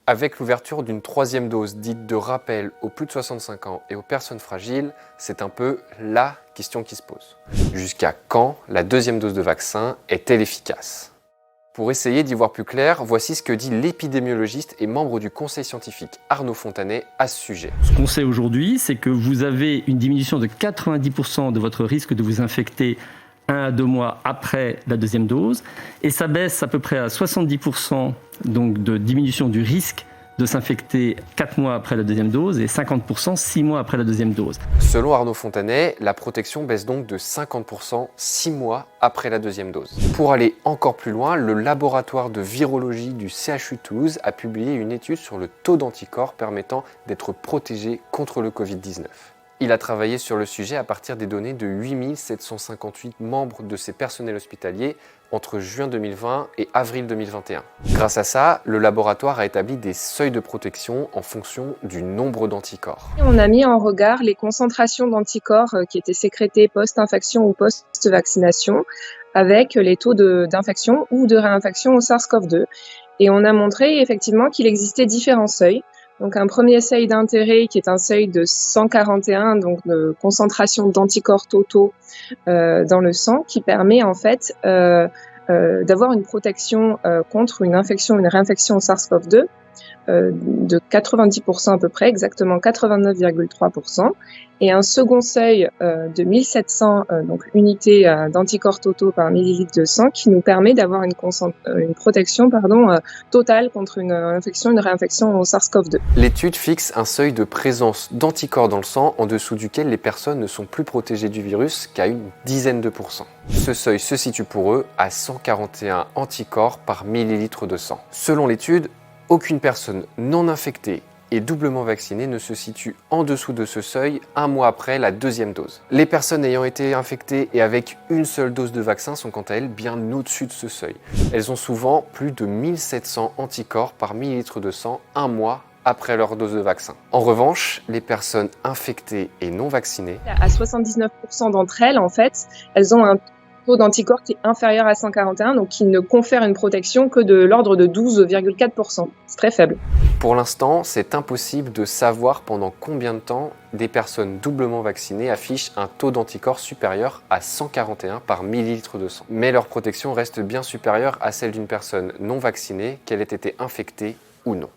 Avec l'ouverture d'une troisième dose dite de rappel aux plus de 65 ans et aux personnes fragiles, c'est un peu la question qui se pose. Jusqu'à quand la deuxième dose de vaccin est-elle efficace? Pour essayer d'y voir plus clair, voici ce que dit l'épidémiologiste et membre du conseil scientifique Arnaud Fontanet à ce sujet. Ce qu'on sait aujourd'hui, c'est que vous avez une diminution de 90% de votre risque de vous infecter 1 à 2 mois après la deuxième dose, et ça baisse à peu près à 70% donc de diminution du risque de s'infecter 4 mois après la deuxième dose et 50% 6 mois après la deuxième dose. Selon Arnaud Fontanet, la protection baisse donc de 50% 6 mois après la deuxième dose. Pour aller encore plus loin, le laboratoire de virologie du CHU Toulouse a publié une étude sur le taux d'anticorps permettant d'être protégé contre le Covid-19. Il a travaillé sur le sujet à partir des données de 8758 membres de ses personnels hospitaliers entre juin 2020 et avril 2021. Grâce à ça, le laboratoire a établi des seuils de protection en fonction du nombre d'anticorps. On a mis en regard les concentrations d'anticorps qui étaient sécrétées post-infection ou post-vaccination avec les taux d'infection ou de réinfection au SARS-CoV-2. Et on a montré effectivement qu'il existait différents seuils. Donc un premier seuil d'intérêt qui est un seuil de 141, donc de concentration d'anticorps totaux dans le sang, qui permet en fait d'avoir une protection contre une infection, une réinfection au SARS-CoV-2 de 90% à peu près, exactement 89,3%, et un second seuil de 1700 donc unités d'anticorps totaux par millilitre de sang qui nous permet d'avoir une protection totale contre une infection, une réinfection au SARS-CoV-2. L'étude fixe un seuil de présence d'anticorps dans le sang en dessous duquel les personnes ne sont plus protégées du virus qu'à une dizaine de pourcents. Ce seuil se situe pour eux à 141 anticorps par millilitre de sang. Selon l'étude, aucune personne non infectée et doublement vaccinée ne se situe en dessous de ce seuil 1 mois après la deuxième dose. Les personnes ayant été infectées et avec une seule dose de vaccin sont quant à elles bien au-dessus de ce seuil. Elles ont souvent plus de 1700 anticorps par millilitre de sang 1 mois après leur dose de vaccin. En revanche, les personnes infectées et non vaccinées, à 79% d'entre elles, en fait, elles ont un taux d'anticorps qui est inférieur à 141, donc qui ne confère une protection que de l'ordre de 12,4%. C'est très faible. Pour l'instant, c'est impossible de savoir pendant combien de temps des personnes doublement vaccinées affichent un taux d'anticorps supérieur à 141 par millilitre de sang. Mais leur protection reste bien supérieure à celle d'une personne non vaccinée, qu'elle ait été infectée ou non.